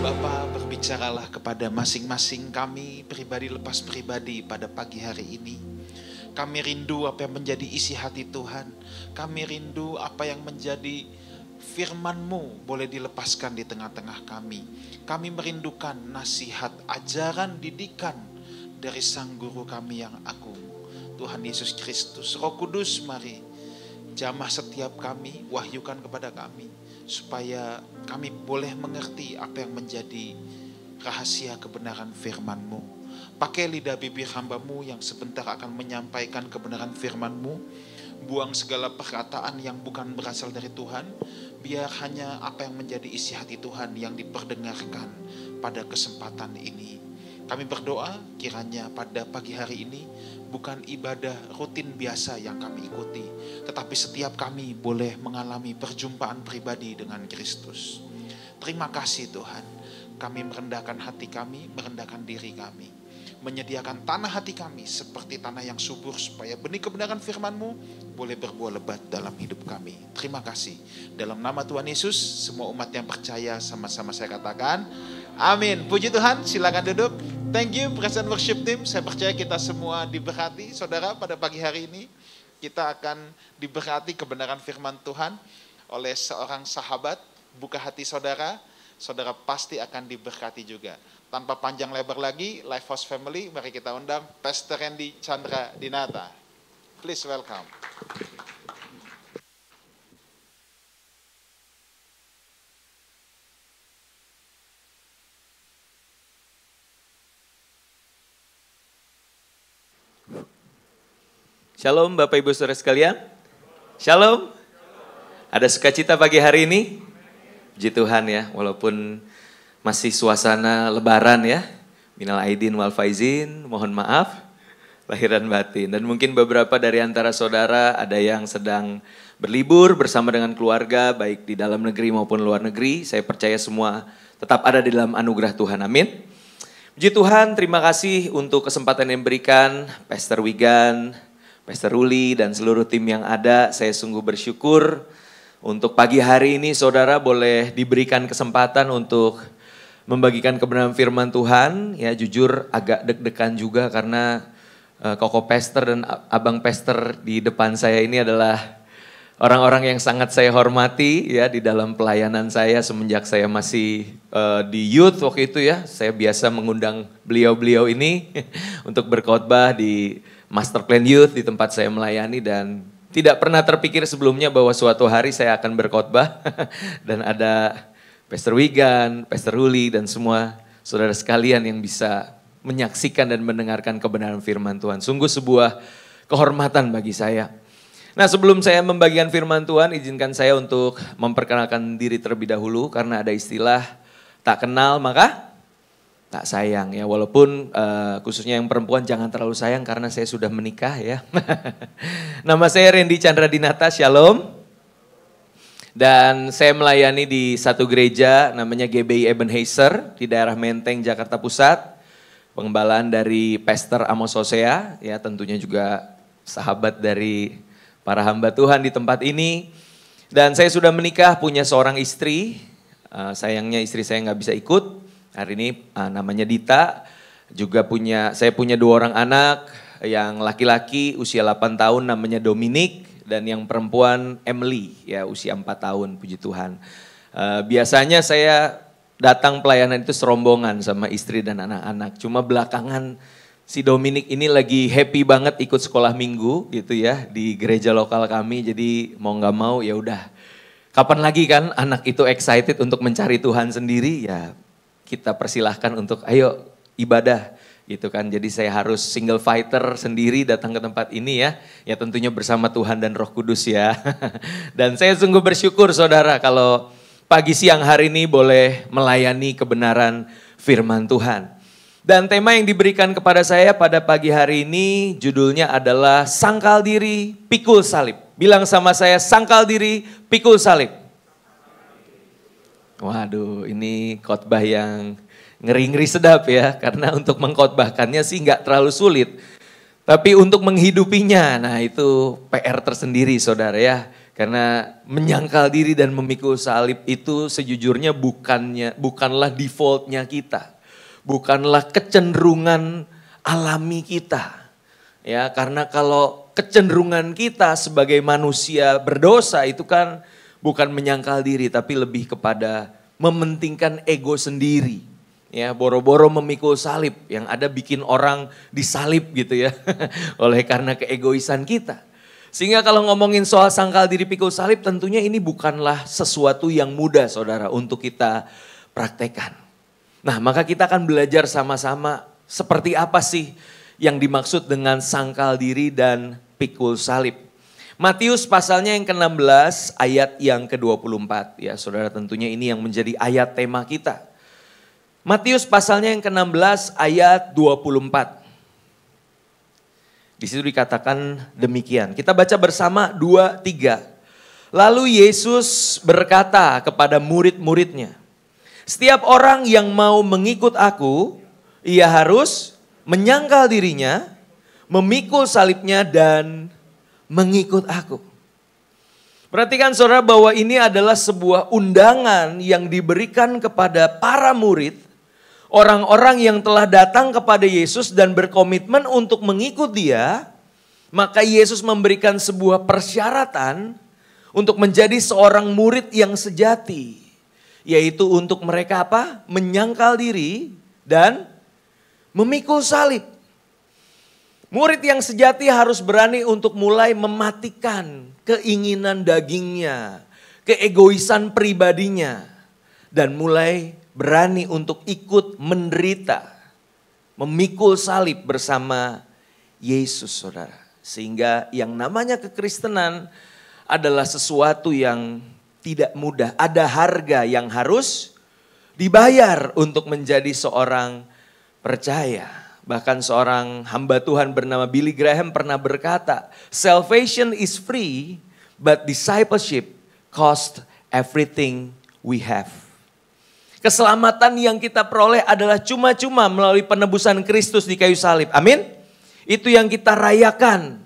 Bapa, berbicaralah kepada masing-masing kami, pribadi lepas pribadi pada pagi hari ini. Kami rindu apa yang menjadi isi hati Tuhan. Kami rindu apa yang menjadi firman-Mu boleh dilepaskan di tengah-tengah kami. Kami merindukan nasihat, ajaran, didikan dari Sang Guru kami yang agung, Tuhan Yesus Kristus. Roh Kudus, mari jamah setiap kami, wahyukan kepada kami, supaya kami boleh mengerti apa yang menjadi rahasia kebenaran firman-Mu. Pakai lidah bibir hamba-Mu yang sebentar akan menyampaikan kebenaran firman-Mu. Buang segala perkataan yang bukan berasal dari Tuhan. Biar hanya apa yang menjadi isi hati Tuhan yang diperdengarkan pada kesempatan ini. Kami berdoa kiranya pada pagi hari ini bukan ibadah rutin biasa yang kami ikuti, tetapi setiap kami boleh mengalami perjumpaan pribadi dengan Kristus. Terima kasih Tuhan, kami merendahkan hati kami, merendahkan diri kami, menyediakan tanah hati kami seperti tanah yang subur supaya benih kebenaran firman-Mu boleh berbuah lebat dalam hidup kami. Terima kasih. Dalam nama Tuhan Yesus, semua umat yang percaya sama-sama saya katakan amin. Puji Tuhan, silakan duduk. Thank you Praise and Worship Team. Saya percaya kita semua diberkati. Saudara, pada pagi hari ini kita akan diberkati kebenaran firman Tuhan oleh seorang sahabat. Buka hati saudara, saudara pasti akan diberkati juga. Tanpa panjang lebar lagi, Lifehouse Family, mari kita undang Pastor Randy Chandra Dinata. Please welcome. Shalom Bapak Ibu Saudara sekalian. Shalom. Ada sukacita pagi hari ini? Puji Tuhan ya, walaupun masih suasana lebaran ya. Minal aidin wal faizin, mohon maaf lahir dan batin. Dan mungkin beberapa dari antara saudara ada yang sedang berlibur bersama dengan keluarga, baik di dalam negeri maupun luar negeri. Saya percaya semua tetap ada di dalam anugerah Tuhan, amin. Puji Tuhan, terima kasih untuk kesempatan yang diberikan Pastor Wigan, Pastor Ruli dan seluruh tim yang ada. Saya sungguh bersyukur untuk pagi hari ini saudara boleh diberikan kesempatan untuk membagikan kebenaran firman Tuhan. Ya jujur agak deg-degan juga karena Koko Pastor dan Abang Pastor di depan saya ini adalah orang-orang yang sangat saya hormati ya di dalam pelayanan saya semenjak saya masih di youth waktu itu ya. Saya biasa mengundang beliau-beliau ini untuk berkhotbah di Master Plan Youth di tempat saya melayani dan tidak pernah terpikir sebelumnya bahwa suatu hari saya akan berkhotbah dan ada Pastor Wigan, Pastor Ruli dan semua saudara sekalian yang bisa menyaksikan dan mendengarkan kebenaran firman Tuhan. Sungguh sebuah kehormatan bagi saya. Nah sebelum saya membagikan firman Tuhan, izinkan saya untuk memperkenalkan diri terlebih dahulu karena ada istilah tak kenal maka tak sayang ya, walaupun khususnya yang perempuan jangan terlalu sayang karena saya sudah menikah ya. Nama saya Randy Chandra Dinata, shalom. Dan saya melayani di satu gereja namanya GBI Ebenezer di daerah Menteng, Jakarta Pusat. Pengembalaan dari Pastor Amos Hosea, ya tentunya juga sahabat dari para hamba Tuhan di tempat ini. Dan saya sudah menikah, punya seorang istri, sayangnya istri saya nggak bisa ikut. Hari ini namanya Dita, juga saya punya 2 orang anak, yang laki-laki usia 8 tahun namanya Dominic, dan yang perempuan Emily, ya usia 4 tahun, puji Tuhan. Biasanya saya datang pelayanan itu serombongan sama istri dan anak-anak, cuma belakangan si Dominic ini lagi happy banget ikut sekolah minggu gitu ya, di gereja lokal kami, jadi mau gak mau ya udah. Kapan lagi kan anak itu excited untuk mencari Tuhan sendiri, ya kita persilahkan untuk ayo ibadah gitu kan. Jadi saya harus single fighter sendiri datang ke tempat ini ya. Ya tentunya bersama Tuhan dan Roh Kudus ya. Dan saya sungguh bersyukur saudara kalau pagi siang hari ini boleh melayani kebenaran firman Tuhan. Dan tema yang diberikan kepada saya pada pagi hari ini judulnya adalah sangkal diri, pikul salib. Bilang sama saya, sangkal diri, pikul salib. Waduh, ini khotbah yang ngeri-ngeri sedap ya, karena untuk mengkhotbahkannya sih nggak terlalu sulit. Tapi untuk menghidupinya, nah itu PR tersendiri saudara ya. Karena menyangkal diri dan memikul salib itu sejujurnya bukanlah defaultnya kita. Bukanlah kecenderungan alami kita. Ya, karena kalau kecenderungan kita sebagai manusia berdosa itu kan bukan menyangkal diri tapi lebih kepada mementingkan ego sendiri. Ya, boro-boro memikul salib yang ada bikin orang disalib gitu ya. Oleh karena keegoisan kita. Sehingga kalau ngomongin soal sangkal diri pikul salib tentunya ini bukanlah sesuatu yang mudah saudara untuk kita praktekkan. Nah, maka kita akan belajar sama-sama seperti apa sih yang dimaksud dengan sangkal diri dan pikul salib. Matius pasalnya yang ke-16 ayat yang ke-24. Ya saudara, tentunya ini yang menjadi ayat tema kita. Matius pasalnya yang ke-16 ayat 24. Di situ dikatakan demikian. Kita baca bersama 2, 3. Lalu Yesus berkata kepada murid-muridnya, setiap orang yang mau mengikut aku, ia harus menyangkal dirinya, memikul salibnya dan mengikut aku. Perhatikan saudara bahwa ini adalah sebuah undangan yang diberikan kepada para murid, orang-orang yang telah datang kepada Yesus dan berkomitmen untuk mengikut dia. Maka Yesus memberikan sebuah persyaratan untuk menjadi seorang murid yang sejati. Yaitu untuk mereka apa? Menyangkal diri dan memikul salib. Murid yang sejati harus berani untuk mulai mematikan keinginan dagingnya, keegoisan pribadinya. Dan mulai berani untuk ikut menderita, memikul salib bersama Yesus saudara. Sehingga yang namanya kekristenan adalah sesuatu yang tidak mudah. Ada harga yang harus dibayar untuk menjadi seorang percaya. Bahkan seorang hamba Tuhan bernama Billy Graham pernah berkata, salvation is free, but discipleship cost everything we have. Keselamatan yang kita peroleh adalah cuma-cuma melalui penebusan Kristus di kayu salib. Amin. Itu yang kita rayakan.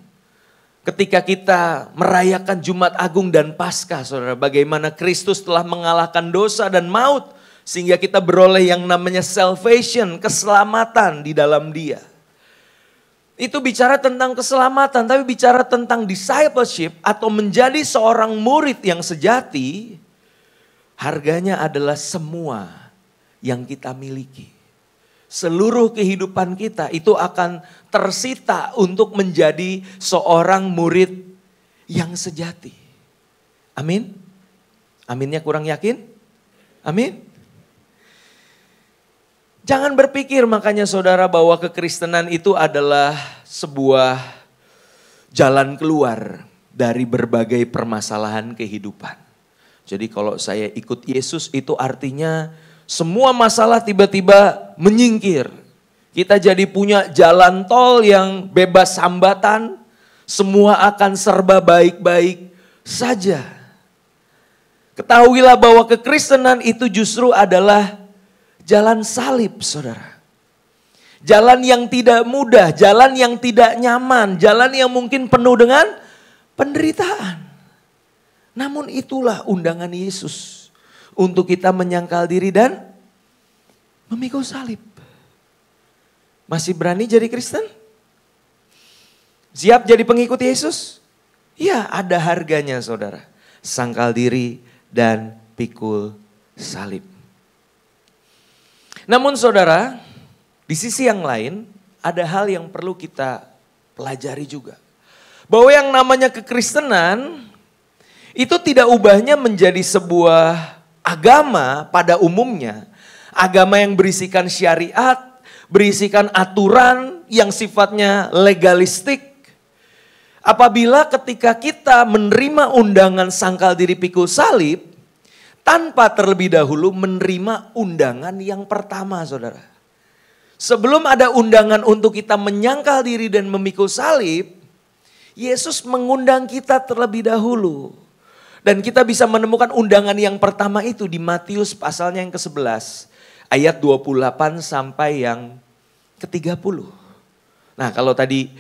Ketika kita merayakan Jumat Agung dan Paskah, saudara, bagaimana Kristus telah mengalahkan dosa dan maut, sehingga kita beroleh yang namanya salvation, keselamatan di dalam Dia. Itu bicara tentang keselamatan, tapi bicara tentang discipleship atau menjadi seorang murid yang sejati, harganya adalah semua yang kita miliki. Seluruh kehidupan kita itu akan tersita untuk menjadi seorang murid yang sejati. Amin. Aminnya kurang yakin? Amin. Jangan berpikir makanya saudara bahwa kekristenan itu adalah sebuah jalan keluar dari berbagai permasalahan kehidupan. Jadi kalau saya ikut Yesus itu artinya semua masalah tiba-tiba menyingkir. Kita jadi punya jalan tol yang bebas hambatan. Semua akan serba baik-baik saja. Ketahuilah bahwa kekristenan itu justru adalah jalan salib, saudara. Jalan yang tidak mudah, jalan yang tidak nyaman, jalan yang mungkin penuh dengan penderitaan. Namun itulah undangan Yesus untuk kita menyangkal diri dan memikul salib. Masih berani jadi Kristen? Siap jadi pengikut Yesus? Ya, ada harganya saudara. Sangkal diri dan pikul salib. Namun saudara, di sisi yang lain ada hal yang perlu kita pelajari juga. Bahwa yang namanya kekristenan itu tidak ubahnya menjadi sebuah agama pada umumnya. Agama yang berisikan syariat, berisikan aturan yang sifatnya legalistik. Apabila ketika kita menerima undangan sangkal diri pikul salib, tanpa terlebih dahulu menerima undangan yang pertama, saudara. Sebelum ada undangan untuk kita menyangkal diri dan memikul salib, Yesus mengundang kita terlebih dahulu. Dan kita bisa menemukan undangan yang pertama itu di Matius pasalnya yang ke-11. Ayat 28 sampai yang ke-30. Nah kalau tadi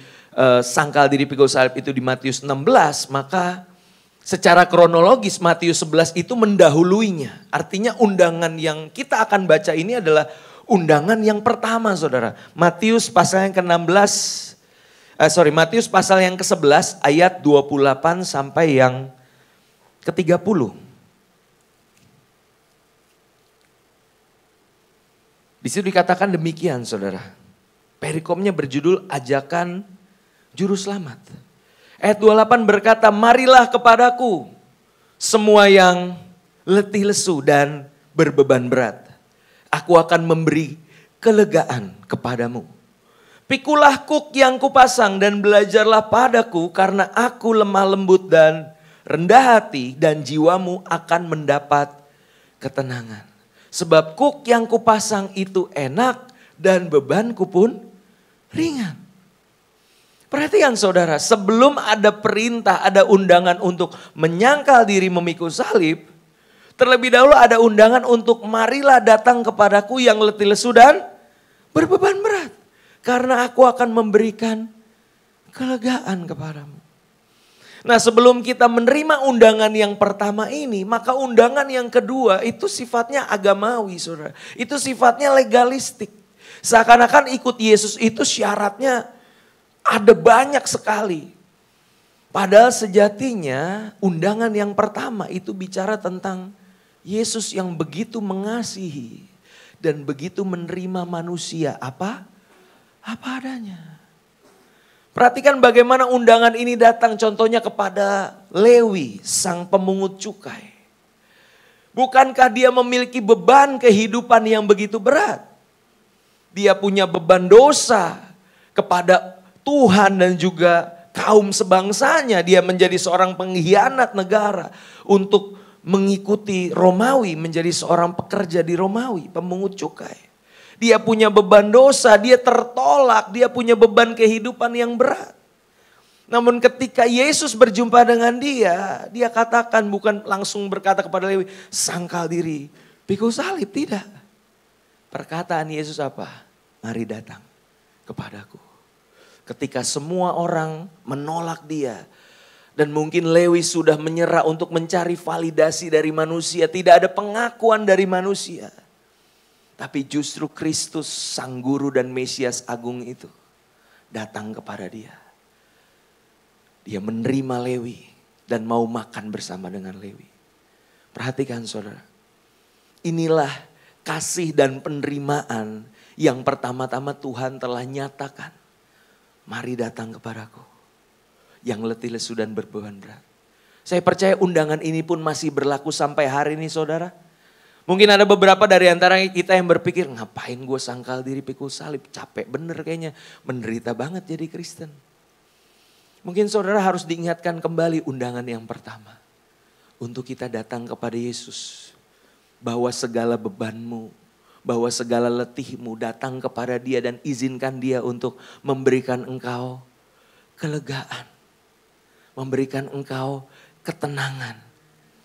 sangkal diri pikul salib itu di Matius 16, maka Secara kronologis Matius 11 itu mendahuluinya. Artinya undangan yang kita akan baca ini adalah undangan yang pertama, saudara. Matius pasal yang ke-16, Matius pasal yang ke-11 ayat 28 sampai yang ke-30. Di situ dikatakan demikian, saudara. Perikomnya berjudul Ajakan Juru Selamat. Ayat 28 berkata, marilah kepadaku semua yang letih lesu dan berbeban berat. Aku akan memberi kelegaan kepadamu. Pikulah kuk yang kupasang dan belajarlah padaku, karena aku lemah lembut dan rendah hati, dan jiwamu akan mendapat ketenangan. Sebab kuk yang kupasang itu enak dan bebanku pun ringan. Perhatikan saudara, sebelum ada perintah, ada undangan untuk menyangkal diri memikul salib, terlebih dahulu ada undangan untuk marilah datang kepadaku yang letih lesu dan berbeban berat. Karena aku akan memberikan kelegaan kepadamu. Nah, sebelum kita menerima undangan yang pertama ini, maka undangan yang kedua itu sifatnya agamawi, saudara. Itu sifatnya legalistik. Seakan-akan ikut Yesus itu syaratnya ada banyak sekali. Padahal sejatinya undangan yang pertama itu bicara tentang Yesus yang begitu mengasihi dan begitu menerima manusia apa adanya. Perhatikan bagaimana undangan ini datang, contohnya kepada Lewi, sang pemungut cukai. Bukankah dia memiliki beban kehidupan yang begitu berat? Dia punya beban dosa kepada Tuhan dan juga kaum sebangsanya. Dia menjadi seorang pengkhianat negara untuk mengikuti Romawi, menjadi seorang pekerja di Romawi, pemungut cukai. Dia punya beban dosa, dia tertolak, dia punya beban kehidupan yang berat. Namun ketika Yesus berjumpa dengan dia, dia katakan, bukan langsung berkata kepada Lewi, sangkal diri, pikul salib, tidak. Perkataan Yesus apa? Mari datang kepadaku. Ketika semua orang menolak dia, dan mungkin Lewi sudah menyerah untuk mencari validasi dari manusia, tidak ada pengakuan dari manusia. Tapi justru Kristus sang guru dan Mesias agung itu datang kepada dia. Dia menerima Lewi dan mau makan bersama dengan Lewi. Perhatikan saudara. Inilah kasih dan penerimaan yang pertama-tama Tuhan telah nyatakan. Mari datang kepadaku yang letih lesu dan berbeban berat. Saya percaya undangan ini pun masih berlaku sampai hari ini saudara. Mungkin ada beberapa dari antara kita yang berpikir, ngapain gue sangkal diri pikul salib, capek bener kayaknya, menderita banget jadi Kristen. Mungkin saudara harus diingatkan kembali undangan yang pertama. Untuk kita datang kepada Yesus, bahwa segala bebanmu, bahwa segala letihmu datang kepada dia dan izinkan dia untuk memberikan engkau kelegaan. Memberikan engkau ketenangan.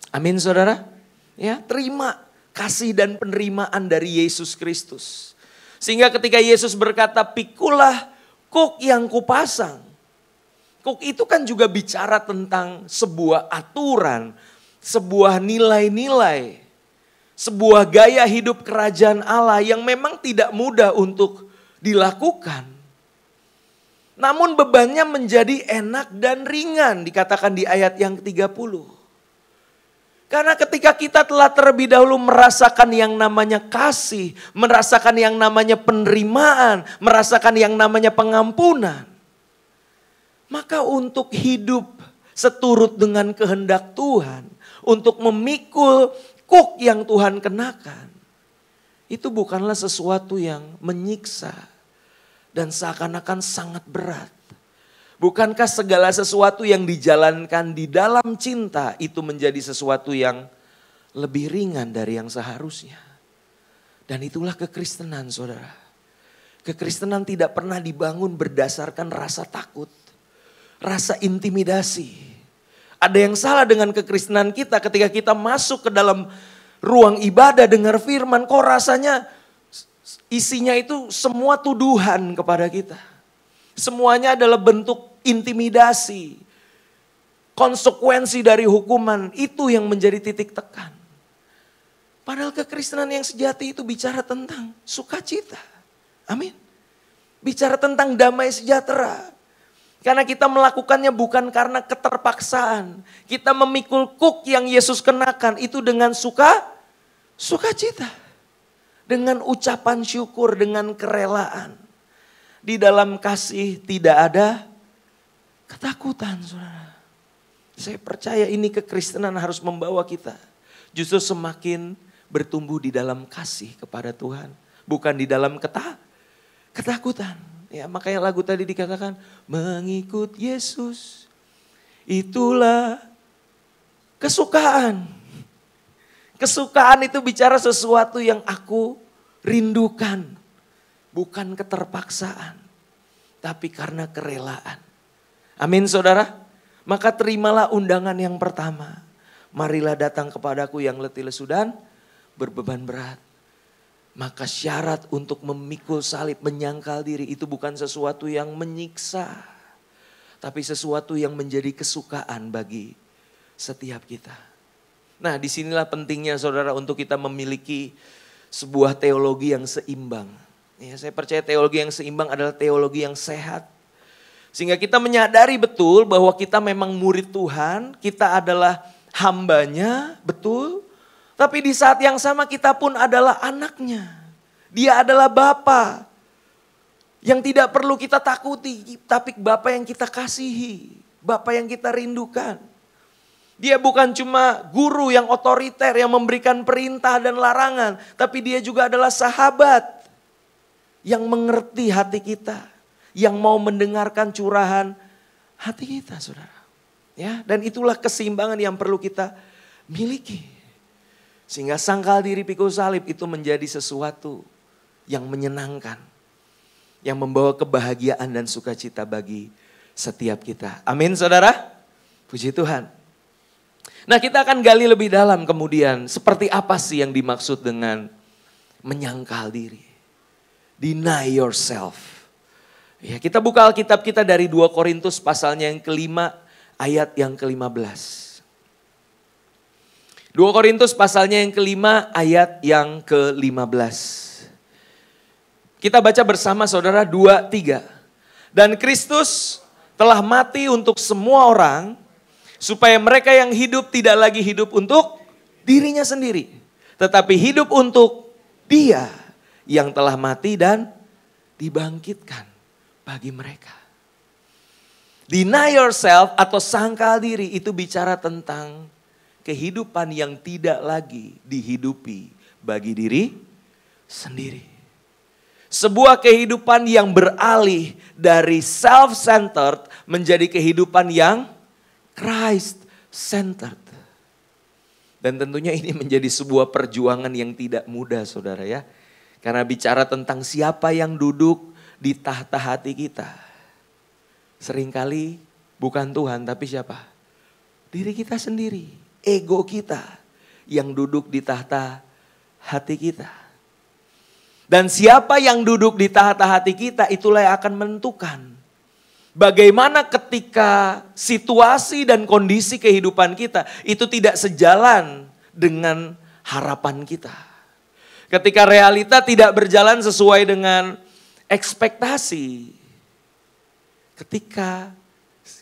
Amin saudara. Ya, terima kasih dan penerimaan dari Yesus Kristus. Sehingga ketika Yesus berkata, pikulah kuk yang kupasang. Kuk itu kan juga bicara tentang sebuah aturan, sebuah nilai-nilai, sebuah gaya hidup kerajaan Allah yang memang tidak mudah untuk dilakukan. Namun bebannya menjadi enak dan ringan, dikatakan di ayat yang ke-30. Karena ketika kita telah terlebih dahulu merasakan yang namanya kasih, merasakan yang namanya penerimaan, merasakan yang namanya pengampunan. Maka untuk hidup seturut dengan kehendak Tuhan, untuk memikul kuk yang Tuhan kenakan, itu bukanlah sesuatu yang menyiksa dan seakan-akan sangat berat. Bukankah segala sesuatu yang dijalankan di dalam cinta itu menjadi sesuatu yang lebih ringan dari yang seharusnya? Dan itulah kekristenan saudara. Kekristenan tidak pernah dibangun berdasarkan rasa takut, rasa intimidasi. Ada yang salah dengan kekristenan kita ketika kita masuk ke dalam ruang ibadah dengar firman, kok rasanya isinya itu semua tuduhan kepada kita. Semuanya adalah bentuk intimidasi. konsekuensi dari hukuman, itu yang menjadi titik tekan. Padahal kekristenan yang sejati itu bicara tentang sukacita. Amin. Bicara tentang damai sejahtera. Karena kita melakukannya bukan karena keterpaksaan. Kita memikul kuk yang Yesus kenakan itu dengan sukacita. Dengan ucapan syukur, dengan kerelaan. Di dalam kasih tidak ada ketakutan, saudara. Saya percaya ini kekristenan harus membawa kita justru semakin bertumbuh di dalam kasih kepada Tuhan. Bukan di dalam ketakutan. Ya, makanya lagu tadi dikatakan, mengikut Yesus itulah kesukaan. Kesukaan itu bicara sesuatu yang aku rindukan. Bukan keterpaksaan, tapi karena kerelaan. Amin saudara. Maka terimalah undangan yang pertama. Marilah datang kepadaku yang letih lesu dan berbeban berat. Maka syarat untuk memikul salib, menyangkal diri itu bukan sesuatu yang menyiksa. Tapi sesuatu yang menjadi kesukaan bagi setiap kita. Nah disinilah pentingnya saudara untuk kita memiliki sebuah teologi yang seimbang. Ya, saya percaya teologi yang seimbang adalah teologi yang sehat. Sehingga kita menyadari betul bahwa kita memang murid Tuhan, kita adalah hambanya, betul. Tapi di saat yang sama kita pun adalah anaknya. Dia adalah Bapa yang tidak perlu kita takuti, tapi Bapa yang kita kasihi, Bapa yang kita rindukan. Dia bukan cuma guru yang otoriter yang memberikan perintah dan larangan, tapi dia juga adalah sahabat yang mengerti hati kita, yang mau mendengarkan curahan hati kita, saudara. Ya, dan itulah keseimbangan yang perlu kita miliki. Sehingga sangkal diri pikul salib itu menjadi sesuatu yang menyenangkan, yang membawa kebahagiaan dan sukacita bagi setiap kita. Amin, saudara. Puji Tuhan. Nah, kita akan gali lebih dalam kemudian seperti apa sih yang dimaksud dengan menyangkal diri. Deny yourself. Ya, kita buka Alkitab kita dari 2 Korintus pasalnya yang kelima ayat yang ke-15. 2 Korintus pasalnya yang kelima ayat yang ke-15. Kita baca bersama saudara 2-3. Dan Kristus telah mati untuk semua orang supaya mereka yang hidup tidak lagi hidup untuk dirinya sendiri. Tetapi hidup untuk Dia yang telah mati dan dibangkitkan bagi mereka. Deny yourself atau sangkal diri itu bicara tentang kehidupan yang tidak lagi dihidupi bagi diri sendiri. Sebuah kehidupan yang beralih dari self-centered menjadi kehidupan yang Christ-centered. Dan tentunya ini menjadi sebuah perjuangan yang tidak mudah saudara ya. Karena bicara tentang siapa yang duduk di tahta hati kita. Seringkali bukan Tuhan tapi siapa? Diri kita sendiri, ego kita yang duduk di tahta hati kita. Dan siapa yang duduk di tahta hati kita itulah yang akan menentukan. Bagaimana ketika situasi dan kondisi kehidupan kita itu tidak sejalan dengan harapan kita. Ketika realita tidak berjalan sesuai dengan ekspektasi. Ketika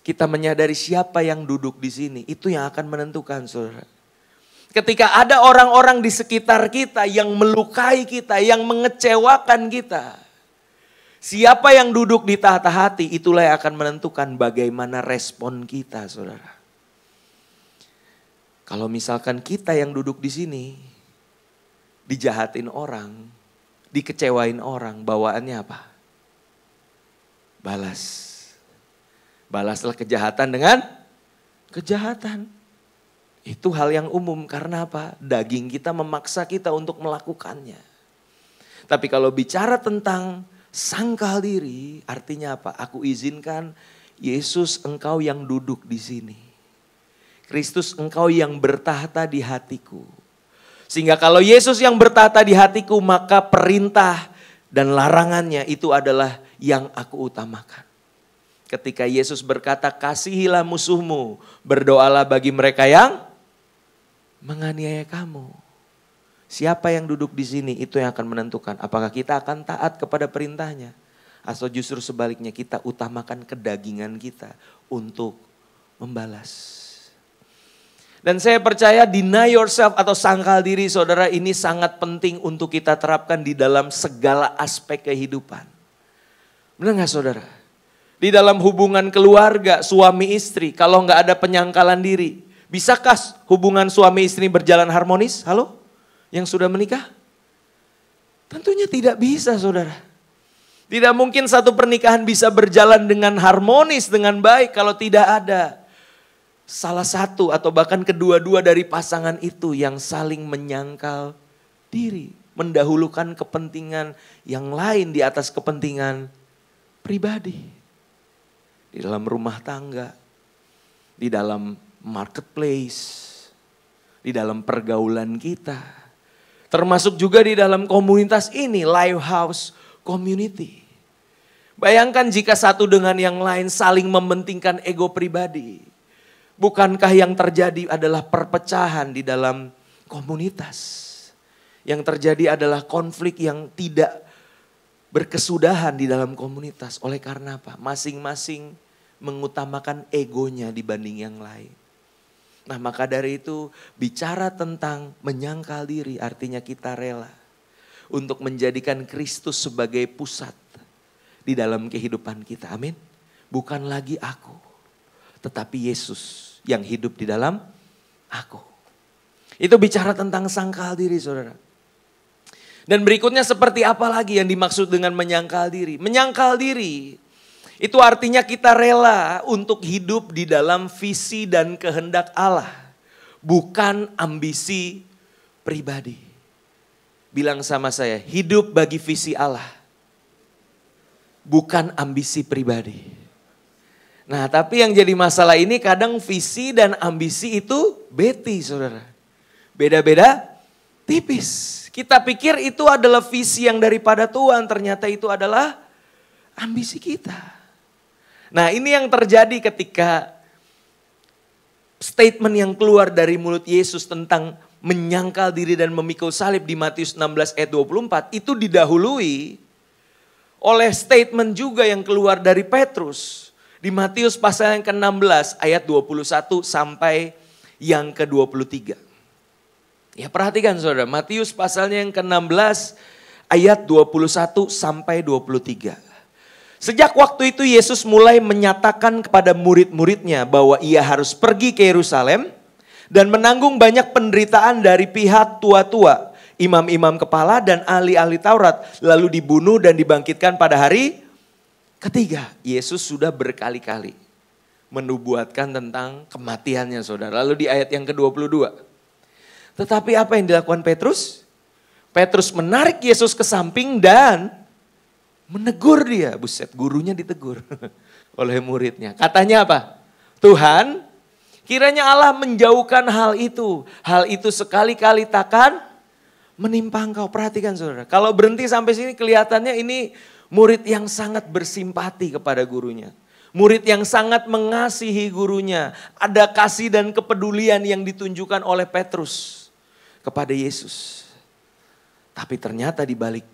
kita menyadari siapa yang duduk di sini, itu yang akan menentukan, saudara. Ketika ada orang-orang di sekitar kita yang melukai kita, yang mengecewakan kita. Siapa yang duduk di tahta hati, itulah yang akan menentukan bagaimana respon kita, saudara. Kalau misalkan kita yang duduk di sini, dijahatin orang, dikecewain orang, bawaannya apa? Balas. Balaslah kejahatan dengan kejahatan. Itu hal yang umum karena apa? Daging kita memaksa kita untuk melakukannya. Tapi kalau bicara tentang sangkal diri, artinya apa? Aku izinkan Yesus engkau yang duduk di sini. Kristus engkau yang bertahta di hatiku. Sehingga kalau Yesus yang bertahta di hatiku, maka perintah dan larangannya itu adalah yang aku utamakan. Ketika Yesus berkata, kasihilah musuhmu, berdoalah bagi mereka yang menganiaya kamu. Siapa yang duduk di sini itu yang akan menentukan apakah kita akan taat kepada perintahnya. Atau justru sebaliknya kita utamakan kedagingan kita untuk membalas. Dan saya percaya deny yourself atau sangkal diri saudara ini sangat penting untuk kita terapkan di dalam segala aspek kehidupan. Benar gak saudara? Di dalam hubungan keluarga, suami istri, kalau gak ada penyangkalan diri. Bisakah hubungan suami istri berjalan harmonis? Halo? Yang sudah menikah? Tentunya tidak bisa saudara. Tidak mungkin satu pernikahan bisa berjalan dengan harmonis, dengan baik kalau tidak ada salah satu atau bahkan kedua-dua dari pasangan itu yang saling menyangkal diri. Mendahulukan kepentingan yang lain di atas kepentingan pribadi. Di dalam rumah tangga, di dalam marketplace, di dalam pergaulan kita. Termasuk juga di dalam komunitas ini, Lifehouse Community. Bayangkan jika satu dengan yang lain saling mementingkan ego pribadi. Bukankah yang terjadi adalah perpecahan di dalam komunitas? Yang terjadi adalah konflik yang tidak berkesudahan di dalam komunitas. Oleh karena apa? Masing-masing mengutamakan egonya dibanding yang lain. Nah maka dari itu bicara tentang menyangkal diri artinya kita rela untuk menjadikan Kristus sebagai pusat di dalam kehidupan kita. Amin. Bukan lagi aku, tetapi Yesus yang hidup di dalam aku. Itu bicara tentang sangkal diri saudara. Dan berikutnya seperti apa lagi yang dimaksud dengan menyangkal diri? Menyangkal diri itu artinya kita rela untuk hidup di dalam visi dan kehendak Allah. Bukan ambisi pribadi. Bilang sama saya, hidup bagi visi Allah. Bukan ambisi pribadi. Nah tapi yang jadi masalah ini kadang visi dan ambisi itu beti saudara. Beda-beda tipis. Kita pikir itu adalah visi yang daripada Tuhan, ternyata itu adalah ambisi kita. Nah ini yang terjadi ketika statement yang keluar dari mulut Yesus tentang menyangkal diri dan memikul salib di Matius 16 ayat 24 itu didahului oleh statement juga yang keluar dari Petrus. Di Matius pasal yang ke-16 ayat 21 sampai yang ke-23. Ya perhatikan saudara, Matius pasalnya yang ke-16 ayat 21 sampai 23. Sejak waktu itu Yesus mulai menyatakan kepada murid-muridnya bahwa ia harus pergi ke Yerusalem dan menanggung banyak penderitaan dari pihak tua-tua, imam-imam kepala dan ahli-ahli Taurat, lalu dibunuh dan dibangkitkan pada hari ketiga. Yesus sudah berkali-kali menubuatkan tentang kematiannya saudara. Lalu di ayat yang ke-22. Tetapi apa yang dilakukan Petrus? Petrus menarik Yesus ke samping dan menegur dia. Buset, gurunya ditegur oleh muridnya. Katanya apa? Tuhan, kiranya Allah menjauhkan hal itu. Hal itu sekali-kali takkan menimpa engkau. Perhatikan saudara. Kalau berhenti sampai sini kelihatannya ini murid yang sangat bersimpati kepada gurunya. Murid yang sangat mengasihi gurunya. Ada kasih dan kepedulian yang ditunjukkan oleh Petrus kepada Yesus. Tapi ternyata di balik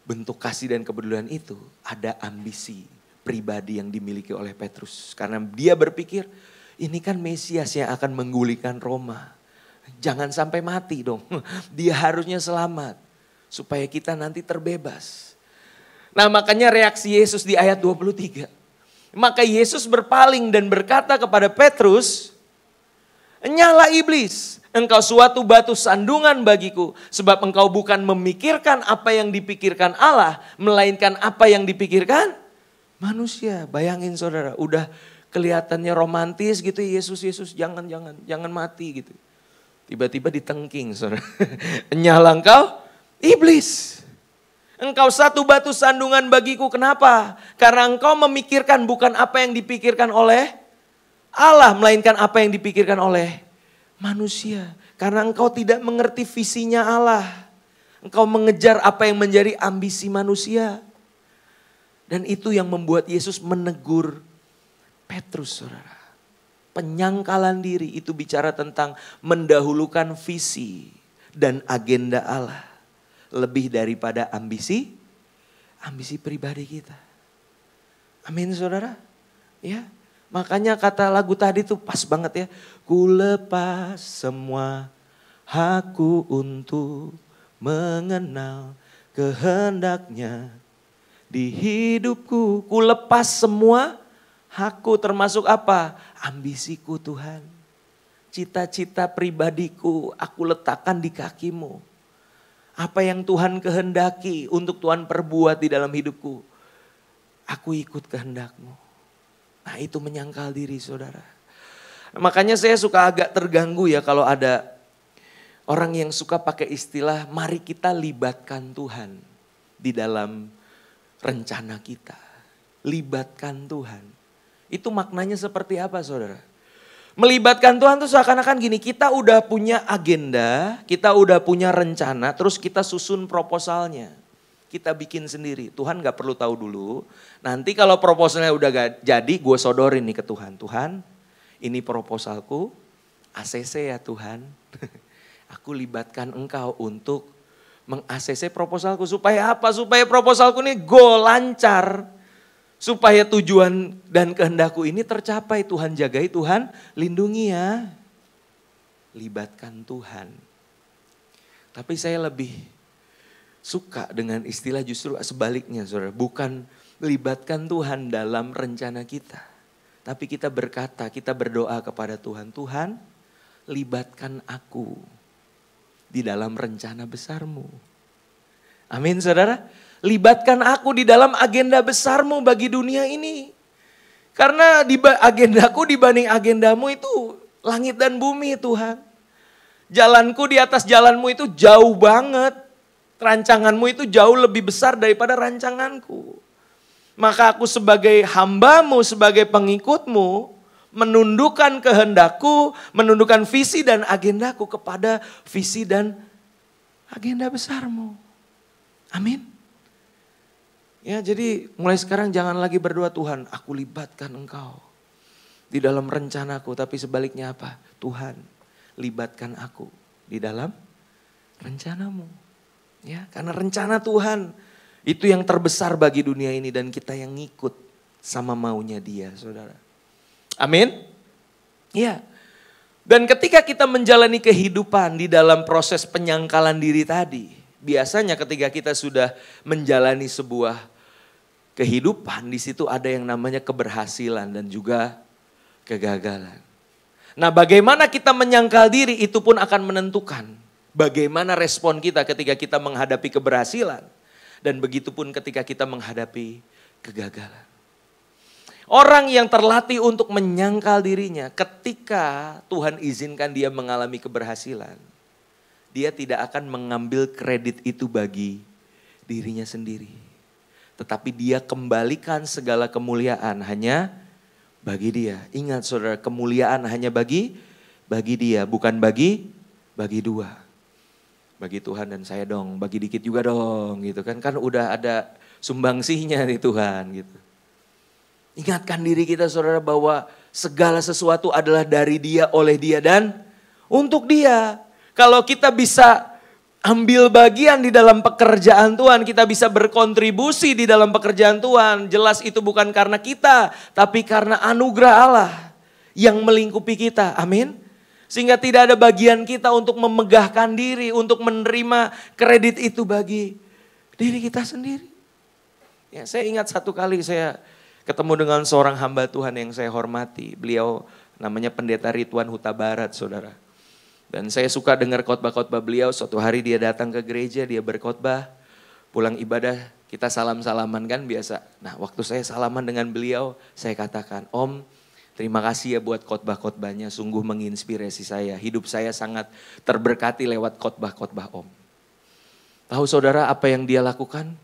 bentuk kasih dan kepedulian itu ada ambisi pribadi yang dimiliki oleh Petrus. Karena dia berpikir ini kan Mesias yang akan menggulingkan Roma. Jangan sampai mati dong. Dia harusnya selamat supaya kita nanti terbebas. Nah makanya reaksi Yesus di ayat 23. Maka Yesus berpaling dan berkata kepada Petrus, "Nyala iblis, engkau suatu batu sandungan bagiku. Sebab engkau bukan memikirkan apa yang dipikirkan Allah, melainkan apa yang dipikirkan manusia." Bayangin saudara, udah kelihatannya romantis gitu, Yesus jangan mati gitu. Tiba-tiba ditengking saudara. "Nyala engkau iblis. Engkau satu batu sandungan bagiku." Kenapa? Karena engkau memikirkan bukan apa yang dipikirkan oleh Allah, melainkan apa yang dipikirkan oleh manusia. Karena engkau tidak mengerti visinya Allah. Engkau mengejar apa yang menjadi ambisi manusia. Dan itu yang membuat Yesus menegur Petrus, saudara. Penyangkalan diri itu bicara tentang mendahulukan visi dan agenda Allah. Lebih daripada ambisi pribadi kita. Amin, saudara. Ya, makanya kata lagu tadi tuh pas banget ya. Ku lepas semua hakku untuk mengenal kehendaknya di hidupku. Ku lepas semua hakku, termasuk apa? Ambisiku Tuhan. Cita-cita pribadiku aku letakkan di kakimu. Apa yang Tuhan kehendaki untuk Tuhan perbuat di dalam hidupku. Aku ikut kehendakmu. Nah, itu menyangkal diri, saudara. Makanya saya suka agak terganggu ya kalau ada orang yang suka pakai istilah mari kita libatkan Tuhan di dalam rencana kita. Libatkan Tuhan. Itu maknanya seperti apa, saudara? Melibatkan Tuhan itu seakan-akan gini, kita udah punya agenda, kita udah punya rencana, terus kita susun proposalnya. Kita bikin sendiri, Tuhan gak perlu tahu dulu. Nanti kalau proposalnya udah gak jadi, gue sodorin nih ke Tuhan. Tuhan, ini proposalku, ACC ya Tuhan. Aku libatkan engkau untuk meng-ACC proposalku. Supaya apa? Supaya proposalku ini go lancar. Supaya tujuan dan kehendakku ini tercapai. Tuhan jagai, Tuhan lindungi ya. Libatkan Tuhan. Tapi saya lebih suka dengan istilah justru sebaliknya, saudara. Bukan libatkan Tuhan dalam rencana kita. Tapi kita berkata, kita berdoa kepada Tuhan. Tuhan, libatkan aku di dalam rencana besarmu. Amin, saudara. Libatkan aku di dalam agenda besarmu bagi dunia ini. Karena agendaku dibanding agendamu itu langit dan bumi, Tuhan. Jalanku di atas jalanmu itu jauh banget. Rancanganmu itu jauh lebih besar daripada rancanganku. Maka aku sebagai hambamu, sebagai pengikutmu, menundukkan kehendakku, menundukkan visi dan agendaku kepada visi dan agenda besarmu. Amin. Ya, jadi mulai sekarang jangan lagi berdoa, Tuhan aku libatkan engkau di dalam rencanaku. Tapi sebaliknya apa? Tuhan libatkan aku di dalam rencanamu. Ya, karena rencana Tuhan itu yang terbesar bagi dunia ini dan kita yang ngikut sama maunya Dia, saudara. Amin. Ya. Dan ketika kita menjalani kehidupan di dalam proses penyangkalan diri tadi, biasanya ketika kita sudah menjalani sebuah kehidupan, di situ ada yang namanya keberhasilan dan juga kegagalan. Nah, bagaimana kita menyangkal diri itu pun akan menentukan bagaimana respon kita ketika kita menghadapi keberhasilan dan begitu pun ketika kita menghadapi kegagalan. Orang yang terlatih untuk menyangkal dirinya ketika Tuhan izinkan dia mengalami keberhasilan, dia tidak akan mengambil kredit itu bagi dirinya sendiri. Tetapi dia kembalikan segala kemuliaan hanya bagi Dia. Ingat saudara, kemuliaan hanya bagi Dia, bukan bagi dua. Bagi Tuhan dan saya dong, bagi dikit juga dong gitu kan. Kan udah ada sumbangsihnya nih Tuhan gitu. Ingatkan diri kita saudara bahwa segala sesuatu adalah dari Dia, oleh Dia dan untuk Dia. Kalau kita bisa ambil bagian di dalam pekerjaan Tuhan, kita bisa berkontribusi di dalam pekerjaan Tuhan. Jelas itu bukan karena kita, tapi karena anugerah Allah yang melingkupi kita. Amin. Sehingga tidak ada bagian kita untuk memegahkan diri, untuk menerima kredit itu bagi diri kita sendiri. Ya, saya ingat satu kali saya ketemu dengan seorang hamba Tuhan yang saya hormati. Beliau namanya Pendeta Ridwan Huta Barat, saudara. Dan saya suka dengar khotbah-khotbah beliau. Suatu hari dia datang ke gereja, dia berkhotbah. Pulang ibadah, kita salam-salaman kan biasa. Nah, waktu saya salaman dengan beliau, saya katakan, Om, terima kasih ya buat khotbah-khotbahnya. Sungguh menginspirasi saya. Hidup saya sangat terberkati lewat khotbah-khotbah Om. Tahu saudara apa yang dia lakukan?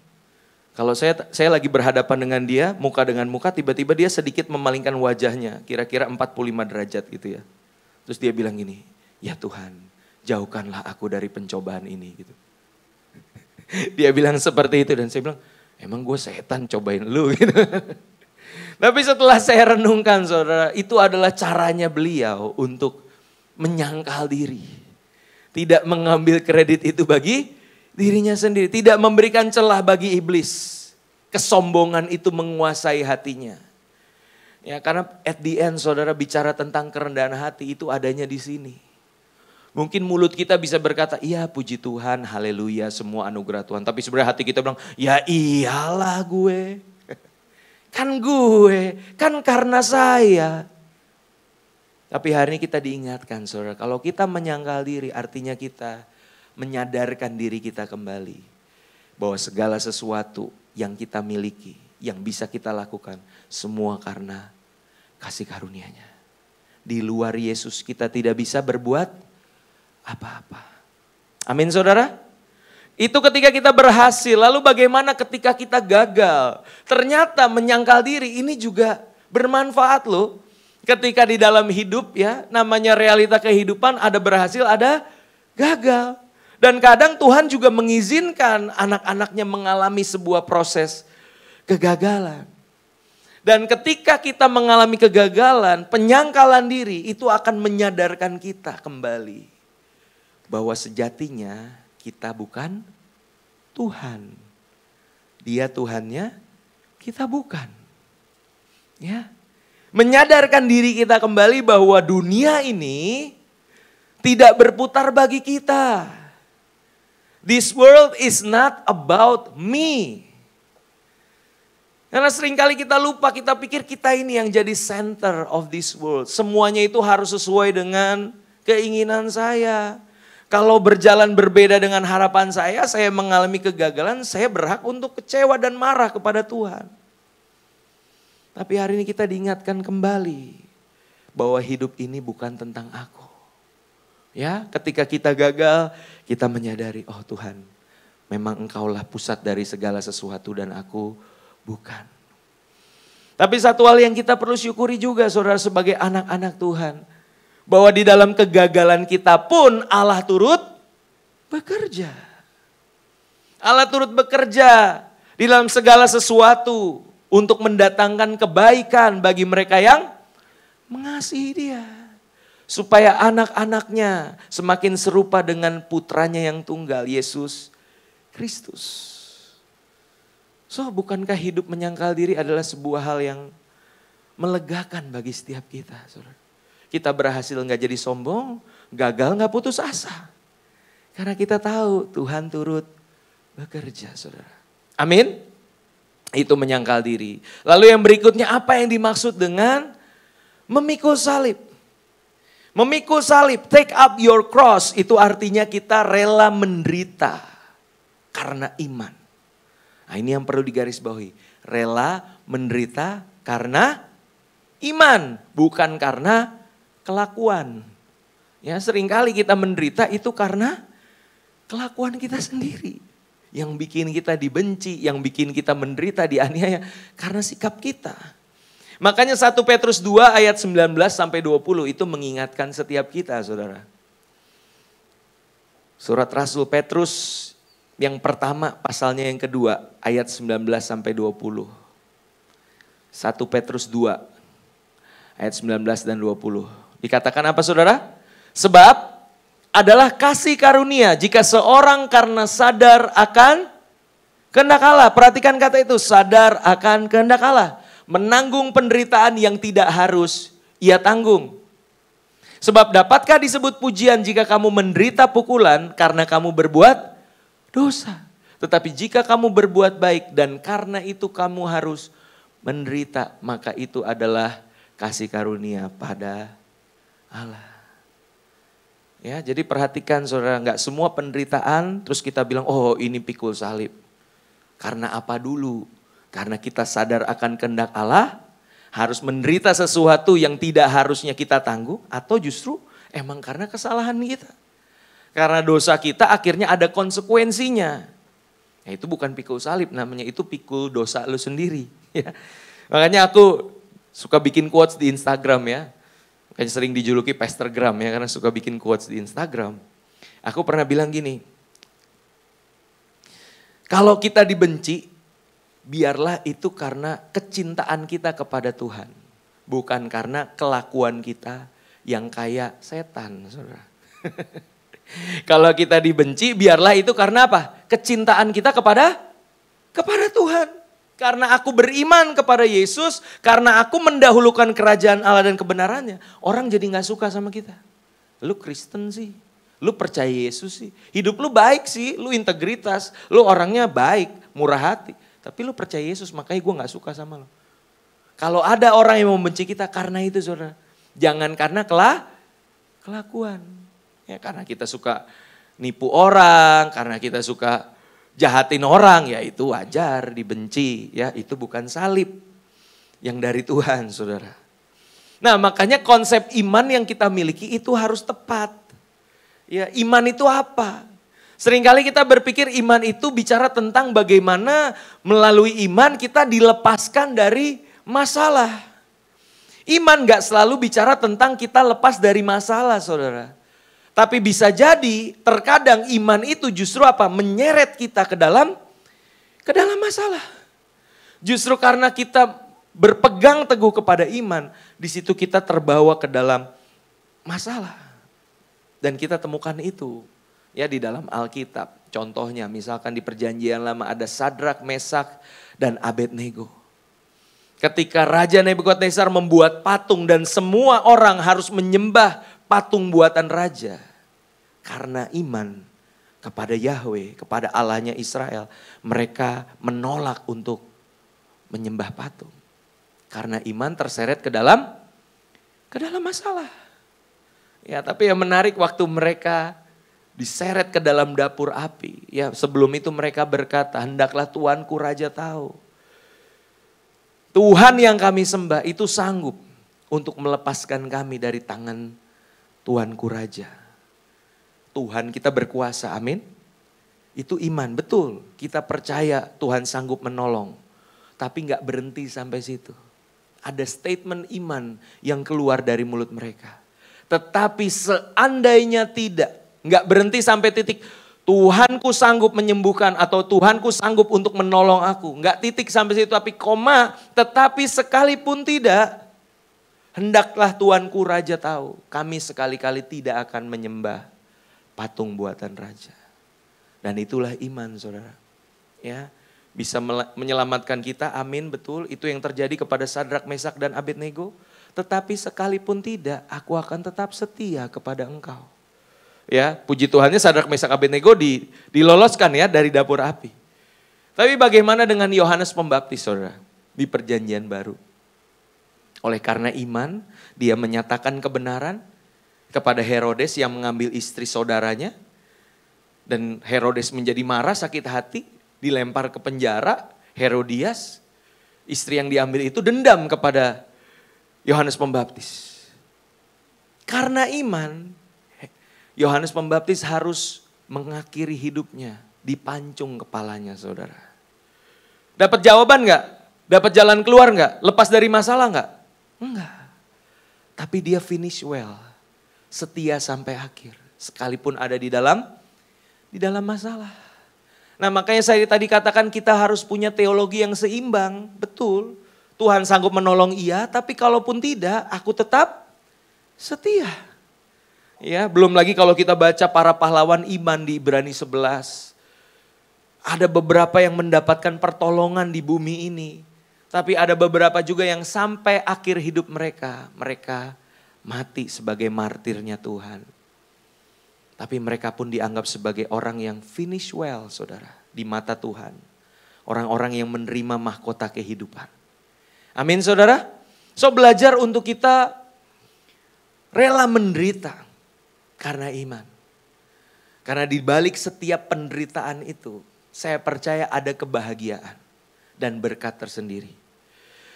Kalau saya lagi berhadapan dengan dia, muka dengan muka, tiba-tiba dia sedikit memalingkan wajahnya. Kira-kira 45 derajat gitu ya. Terus dia bilang gini, ya Tuhan, jauhkanlah aku dari pencobaan ini gitu. Dia bilang seperti itu dan saya bilang, emang gue setan cobain lu gitu. Tapi setelah saya renungkan saudara, itu adalah caranya beliau untuk menyangkal diri. Tidak mengambil kredit itu bagi dirinya sendiri. Tidak memberikan celah bagi iblis. Kesombongan itu menguasai hatinya. Ya, karena at the end saudara bicara tentang kerendahan hati itu adanya di sini. Mungkin mulut kita bisa berkata, iya puji Tuhan, haleluya, semua anugerah Tuhan. Tapi sebenarnya hati kita bilang, ya iyalah gue. Kan karena saya. Tapi hari ini kita diingatkan saudara, kalau kita menyangkal diri artinya kita menyadarkan diri kita kembali. Bahwa segala sesuatu yang kita miliki, yang bisa kita lakukan, semua karena kasih karunia-Nya. Di luar Yesus kita tidak bisa berbuat apa-apa. Amin saudara? Itu ketika kita berhasil, lalu bagaimana ketika kita gagal? Ternyata menyangkal diri ini juga bermanfaat loh. Ketika di dalam hidup ya, namanya realita kehidupan ada berhasil, ada gagal. Dan kadang Tuhan juga mengizinkan anak-anaknya mengalami sebuah proses kegagalan. Dan ketika kita mengalami kegagalan, penyangkalan diri itu akan menyadarkan kita kembali. Bahwa sejatinya kita bukan Tuhan. Dia Tuhannya, kita bukan. Ya. Menyadarkan diri kita kembali bahwa dunia ini tidak berputar bagi kita. This world is not about me. Karena seringkali kita lupa, kita pikir kita ini yang jadi center of this world. Semuanya itu harus sesuai dengan keinginan saya. Kalau berjalan berbeda dengan harapan saya mengalami kegagalan, saya berhak untuk kecewa dan marah kepada Tuhan. Tapi hari ini kita diingatkan kembali bahwa hidup ini bukan tentang aku. Ya, ketika kita gagal, kita menyadari, oh Tuhan, memang Engkaulah pusat dari segala sesuatu dan aku bukan. Tapi satu hal yang kita perlu syukuri juga saudara sebagai anak-anak Tuhan. Bahwa di dalam kegagalan kita pun Allah turut bekerja. Allah turut bekerja di dalam segala sesuatu untuk mendatangkan kebaikan bagi mereka yang mengasihi Dia. Supaya anak-anaknya semakin serupa dengan putranya yang tunggal, Yesus Kristus. So, bukankah hidup menyangkal diri adalah sebuah hal yang melegakan bagi setiap kita, saudara? Kita berhasil gak jadi sombong, gagal gak putus asa. Karena kita tahu Tuhan turut bekerja, saudara. Amin? Itu menyangkal diri. Lalu yang berikutnya apa yang dimaksud dengan memikul salib? Memikul salib, take up your cross, itu artinya kita rela menderita karena iman. Nah ini yang perlu digarisbawahi. Rela menderita karena iman, bukan karena kelakuan. Ya, seringkali kita menderita itu karena kelakuan kita sendiri. Yang bikin kita dibenci, yang bikin kita menderita, dianiaya karena sikap kita. Makanya 1 Petrus 2 ayat 19 sampai 20 itu mengingatkan setiap kita, saudara. Surat Rasul Petrus yang pertama, pasalnya yang kedua, ayat 19 sampai 20. 1 Petrus 2 ayat 19 dan 20. Dikatakan apa saudara? Sebab adalah kasih karunia jika seorang karena sadar akan kehendak Allah. Perhatikan kata itu, sadar akan kehendak Allah. Menanggung penderitaan yang tidak harus ia tanggung. Sebab dapatkah disebut pujian jika kamu menderita pukulan karena kamu berbuat dosa. Tetapi jika kamu berbuat baik dan karena itu kamu harus menderita, maka itu adalah kasih karunia pada Allah. Ya, jadi perhatikan saudara, enggak semua penderitaan terus kita bilang, oh ini pikul salib. Karena apa dulu? Karena kita sadar akan kehendak Allah, harus menderita sesuatu yang tidak harusnya kita tanggung, atau justru emang karena kesalahan kita. Karena dosa kita akhirnya ada konsekuensinya. Ya, itu bukan pikul salib namanya, itu pikul dosa lu sendiri. Ya. Makanya aku suka bikin quotes di Instagram ya. Makanya sering dijuluki Pastorgram ya, karena suka bikin quotes di Instagram. Aku pernah bilang gini, kalau kita dibenci, biarlah itu karena kecintaan kita kepada Tuhan. Bukan karena kelakuan kita yang kayak setan, saudara. Kalau kita dibenci, biarlah itu karena apa? Kecintaan kita kepada Tuhan. Karena aku beriman kepada Yesus, karena aku mendahulukan kerajaan Allah dan kebenarannya. Orang jadi gak suka sama kita. Lu Kristen sih, lu percaya Yesus sih. Hidup lu baik sih, lu integritas, lu orangnya baik, murah hati. Tapi lu percaya Yesus, makanya gue gak suka sama lu. Kalau ada orang yang membenci kita karena itu, saudara. Jangan karena kelakuan. Ya, karena kita suka nipu orang, karena kita suka jahatin orang, ya itu wajar dibenci, ya itu bukan salib yang dari Tuhan, saudara. Nah, makanya konsep iman yang kita miliki itu harus tepat. Ya, iman itu apa? Seringkali kita berpikir iman itu bicara tentang bagaimana melalui iman kita dilepaskan dari masalah. Iman gak selalu bicara tentang kita lepas dari masalah, saudara. Tapi bisa jadi terkadang iman itu justru apa? Menyeret kita ke dalam masalah. Justru karena kita berpegang teguh kepada iman, di situ kita terbawa ke dalam masalah. Dan kita temukan itu ya di dalam Alkitab. Contohnya misalkan di Perjanjian Lama ada Sadrak, Mesak, dan Abednego. Ketika Raja Nebukadnezar membuat patung dan semua orang harus menyembah patung buatan raja. Karena iman kepada Yahweh, kepada Allahnya Israel, mereka menolak untuk menyembah patung. Karena iman terseret ke dalam masalah. Ya, tapi yang menarik waktu mereka diseret ke dalam dapur api. Ya, sebelum itu mereka berkata, hendaklah Tuanku Raja tahu. Tuhan yang kami sembah itu sanggup untuk melepaskan kami dari tangan Tuanku Raja. Tuhan kita berkuasa, amin. Itu iman, betul. Kita percaya Tuhan sanggup menolong. Tapi gak berhenti sampai situ. Ada statement iman yang keluar dari mulut mereka. Tetapi seandainya tidak, gak berhenti sampai titik, Tuhanku sanggup menyembuhkan atau Tuhanku sanggup untuk menolong aku. Gak titik sampai situ, tapi koma, tetapi sekalipun tidak, hendaklah Tuanku Raja tahu, kami sekali-kali tidak akan menyembah patung buatan raja. Dan itulah iman, saudara. Ya, bisa menyelamatkan kita, amin, betul. Itu yang terjadi kepada Sadrak, Mesak, dan Abednego. Tetapi sekalipun tidak, aku akan tetap setia kepada engkau. Ya, puji Tuhannya Sadrak, Mesak, Abednego diloloskan ya dari dapur api. Tapi bagaimana dengan Yohanes Pembaptis, saudara? Di Perjanjian Baru. Oleh karena iman, dia menyatakan kebenaran kepada Herodes yang mengambil istri saudaranya. Dan Herodes menjadi marah, sakit hati, dilempar ke penjara. Herodias, istri yang diambil itu dendam kepada Yohanes Pembaptis. Karena iman, Yohanes Pembaptis harus mengakhiri hidupnya, dipancung kepalanya, saudara. Dapat jawaban gak? Dapat jalan keluar gak? Lepas dari masalah gak? Enggak. Tapi dia finish well. Setia sampai akhir. Sekalipun ada di dalam masalah. Nah, makanya saya tadi katakan kita harus punya teologi yang seimbang. Betul. Tuhan sanggup menolong iya, tapi kalaupun tidak, aku tetap setia. Ya, belum lagi kalau kita baca para pahlawan iman di Ibrani 11. Ada beberapa yang mendapatkan pertolongan di bumi ini. Tapi ada beberapa juga yang sampai akhir hidup mereka mati sebagai martirnya Tuhan. Tapi mereka pun dianggap sebagai orang yang finish well, saudara, di mata Tuhan. Orang-orang yang menerima mahkota kehidupan. Amin, saudara. So, belajar untuk kita rela menderita karena iman. Karena di balik setiap penderitaan itu, saya percaya ada kebahagiaan dan berkat tersendiri.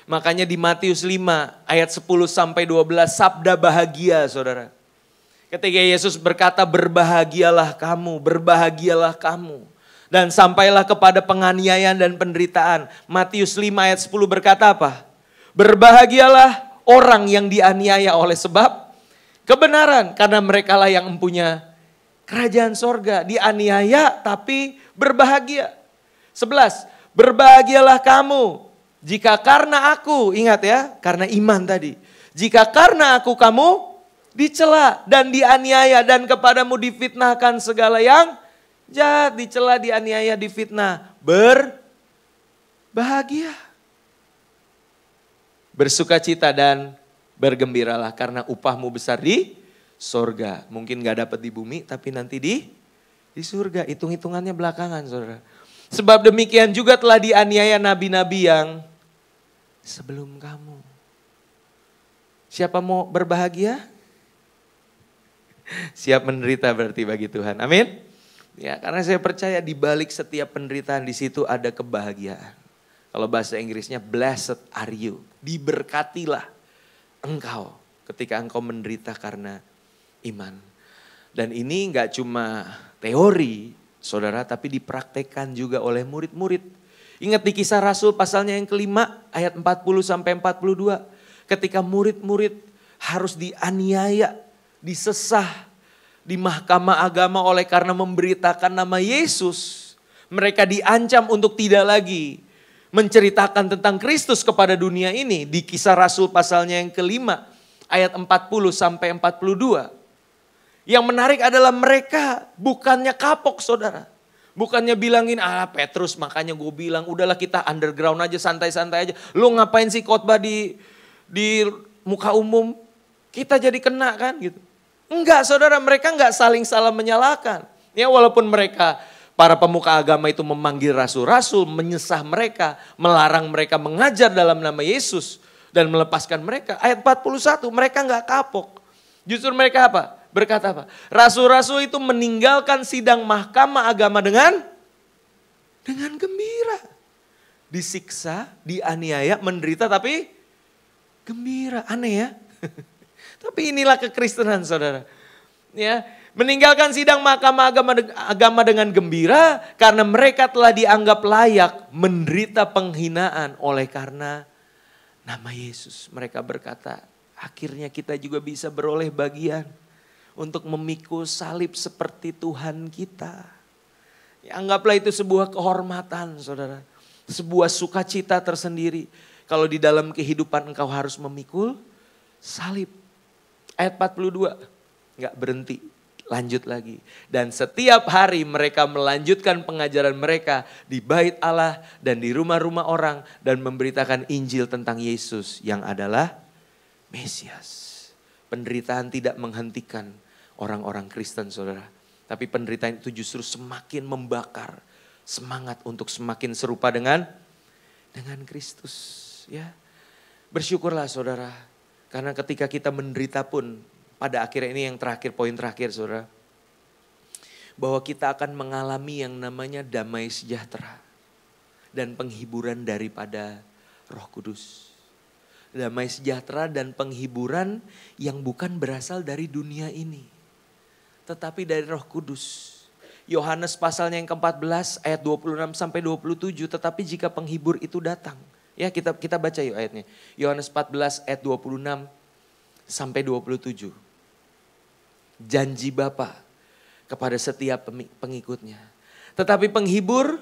Makanya di Matius 5 ayat 10 sampai 12 sabda bahagia, saudara. Ketika Yesus berkata berbahagialah kamu, berbahagialah kamu. Dan sampailah kepada penganiayaan dan penderitaan. Matius 5 ayat 10 berkata apa? Berbahagialah orang yang dianiaya oleh sebab kebenaran. Karena merekalah yang mempunyai kerajaan sorga. Dianiaya tapi berbahagia. 11. Berbahagialah kamu jika karena aku, ingat ya, karena iman tadi. Jika karena aku kamu dicela dan dianiaya dan kepadamu difitnahkan segala yang jahat, dicela, dianiaya, difitnah. Berbahagia. Bersukacita dan bergembiralah karena upahmu besar di sorga. Mungkin gak dapat di bumi tapi nanti di surga. Hitung-hitungannya belakangan saudara. Sebab demikian juga telah dianiaya nabi-nabi yang sebelum kamu. Siapa mau berbahagia? Siap menderita berarti bagi Tuhan. Amin. Ya, karena saya percaya di balik setiap penderitaan di situ ada kebahagiaan. Kalau bahasa Inggrisnya blessed are you. Diberkatilah engkau ketika engkau menderita karena iman. Dan ini enggak cuma teori, saudara, tapi dipraktekkan juga oleh murid-murid. Ingat di Kisah Rasul pasalnya yang kelima ayat 40 sampai 42. Ketika murid-murid harus dianiaya, disesah di mahkamah agama oleh karena memberitakan nama Yesus. Mereka diancam untuk tidak lagi menceritakan tentang Kristus kepada dunia ini. Di Kisah Rasul pasalnya yang kelima ayat 40 sampai 42. Yang menarik adalah mereka bukannya kapok saudara. Bukannya bilangin, Petrus makanya gue bilang udahlah kita underground aja, santai-santai aja. Lu ngapain sih khotbah di muka umum? Kita jadi kena kan gitu. Enggak saudara, mereka enggak salah menyalahkan. Ya walaupun mereka, para pemuka agama itu memanggil rasul-rasul, menyesah mereka, melarang mereka mengajar dalam nama Yesus. Dan melepaskan mereka. Ayat 41, mereka enggak kapok. Justru mereka apa? Berkata apa? Rasul-rasul itu meninggalkan sidang mahkamah agama dengan gembira. Disiksa, dianiaya, menderita tapi gembira. Aneh ya. Tapi inilah kekristenan saudara. Ya, meninggalkan sidang mahkamah agama dengan gembira karena mereka telah dianggap layak menderita penghinaan oleh karena nama Yesus. Mereka berkata, akhirnya kita juga bisa beroleh bagian untuk memikul salib seperti Tuhan kita. Ya, anggaplah itu sebuah kehormatan saudara. Sebuah sukacita tersendiri. Kalau di dalam kehidupan engkau harus memikul salib. Ayat 42. Enggak berhenti. Lanjut lagi. Dan setiap hari mereka melanjutkan pengajaran mereka di bait Allah dan di rumah-rumah orang. Dan memberitakan Injil tentang Yesus yang adalah Mesias. Penderitaan tidak menghentikan orang-orang Kristen saudara. Tapi penderitaan itu justru semakin membakar semangat untuk semakin serupa dengan Kristus. Ya, bersyukurlah saudara. Karena ketika kita menderita pun pada akhirnya ini yang terakhir, poin terakhir saudara. Bahwa kita akan mengalami yang namanya damai sejahtera. Dan penghiburan daripada Roh Kudus. Damai sejahtera dan penghiburan yang bukan berasal dari dunia ini. Tetapi dari Roh Kudus. Yohanes pasalnya yang ke-14 ayat 26 sampai 27. Tetapi jika penghibur itu datang. Ya kita baca yuk ayatnya. Yohanes 14 ayat 26 sampai 27. Janji Bapa kepada setiap pengikutnya. Tetapi penghibur,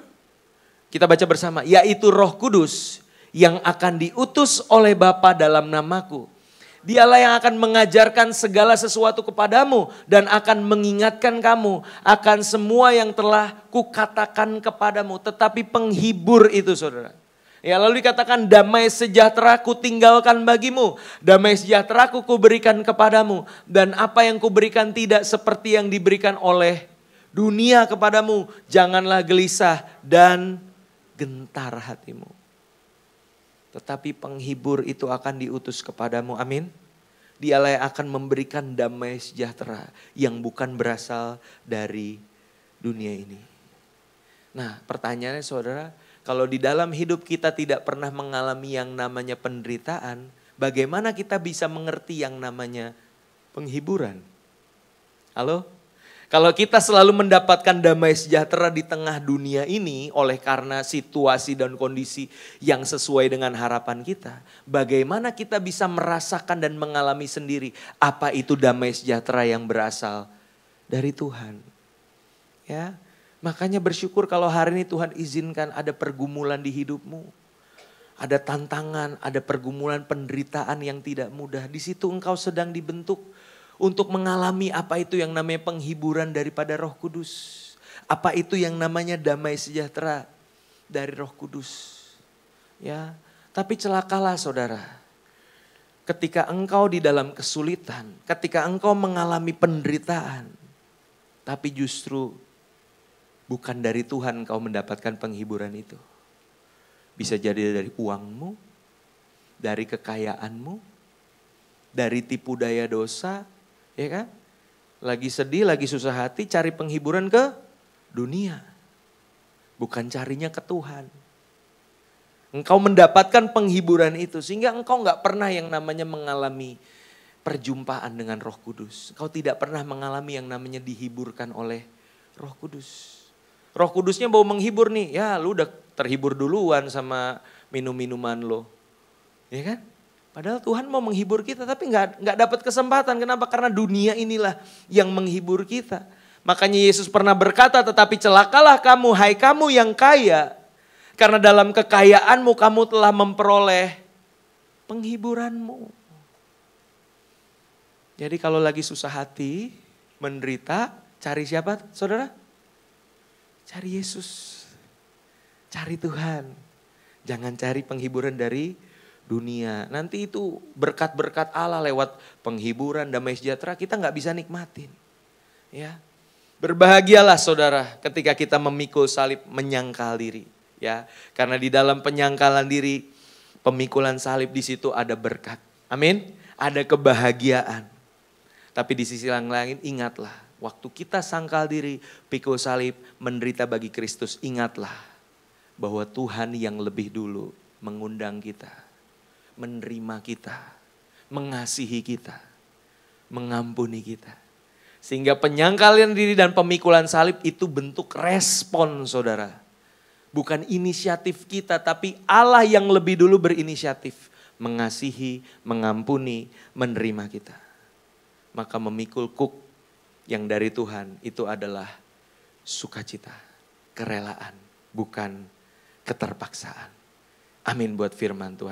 kita baca bersama, yaitu Roh Kudus yang akan diutus oleh Bapa dalam namaku. Dialah yang akan mengajarkan segala sesuatu kepadamu dan akan mengingatkan kamu akan semua yang telah kukatakan kepadamu. Tetapi penghibur itu saudara. Ya lalu dikatakan damai sejahtera ku tinggalkan bagimu. Damai sejahtera ku berikan kepadamu. Dan apa yang ku berikan tidak seperti yang diberikan oleh dunia kepadamu. Janganlah gelisah dan gentar hatimu. Tetapi penghibur itu akan diutus kepadamu. Amin. Dialah yang akan memberikan damai sejahtera yang bukan berasal dari dunia ini. Nah pertanyaannya saudara, kalau di dalam hidup kita tidak pernah mengalami yang namanya penderitaan, bagaimana kita bisa mengerti yang namanya penghiburan? Halo? Kalau kita selalu mendapatkan damai sejahtera di tengah dunia ini oleh karena situasi dan kondisi yang sesuai dengan harapan kita, bagaimana kita bisa merasakan dan mengalami sendiri apa itu damai sejahtera yang berasal dari Tuhan? Ya, Makanya bersyukur kalau hari ini Tuhan izinkan ada pergumulan di hidupmu. Ada tantangan, ada pergumulan penderitaan yang tidak mudah. Di situ engkau sedang dibentuk untuk mengalami apa itu yang namanya penghiburan daripada Roh Kudus. Apa itu yang namanya damai sejahtera dari Roh Kudus. Ya, tapi celakalah saudara. Ketika engkau di dalam kesulitan, ketika engkau mengalami penderitaan, tapi justru bukan dari Tuhan engkau mendapatkan penghiburan itu. Bisa jadi dari uangmu, dari kekayaanmu, dari tipu daya dosa, ya kan? Lagi sedih, lagi susah hati, cari penghiburan ke dunia. Bukan carinya ke Tuhan. Engkau mendapatkan penghiburan itu sehingga engkau gak pernah yang namanya mengalami perjumpaan dengan Roh Kudus. Engkau tidak pernah mengalami yang namanya dihiburkan oleh Roh Kudus. Roh Kudusnya mau menghibur nih, ya lu udah terhibur duluan sama minum-minuman lo. Ya kan? Padahal Tuhan mau menghibur kita tapi gak dapat kesempatan. Kenapa? Karena dunia inilah yang menghibur kita. Makanya Yesus pernah berkata, tetapi celakalah kamu, hai kamu yang kaya. Karena dalam kekayaanmu kamu telah memperoleh penghiburanmu. Jadi kalau lagi susah hati, menderita, cari siapa saudara? Cari Yesus. Cari Tuhan. Jangan cari penghiburan dari dunia. Nanti itu berkat-berkat Allah lewat penghiburan, damai sejahtera kita gak bisa nikmatin. Ya. Berbahagialah saudara ketika kita memikul salib menyangkal diri. Ya, karena di dalam penyangkalan diri, pemikulan salib di situ ada berkat. Amin. Ada kebahagiaan. Tapi di sisi yang lain ingatlah, waktu kita sangkal diri, pikul salib, menderita bagi Kristus, ingatlah bahwa Tuhan yang lebih dulu mengundang kita, menerima kita, mengasihi kita, mengampuni kita. Sehingga penyangkalan diri dan pemikulan salib itu bentuk respon saudara. Bukan inisiatif kita, tapi Allah yang lebih dulu berinisiatif. Mengasihi, mengampuni, menerima kita. Maka memikul kuk yang dari Tuhan itu adalah sukacita, kerelaan, bukan keterpaksaan. Amin buat firman Tuhan.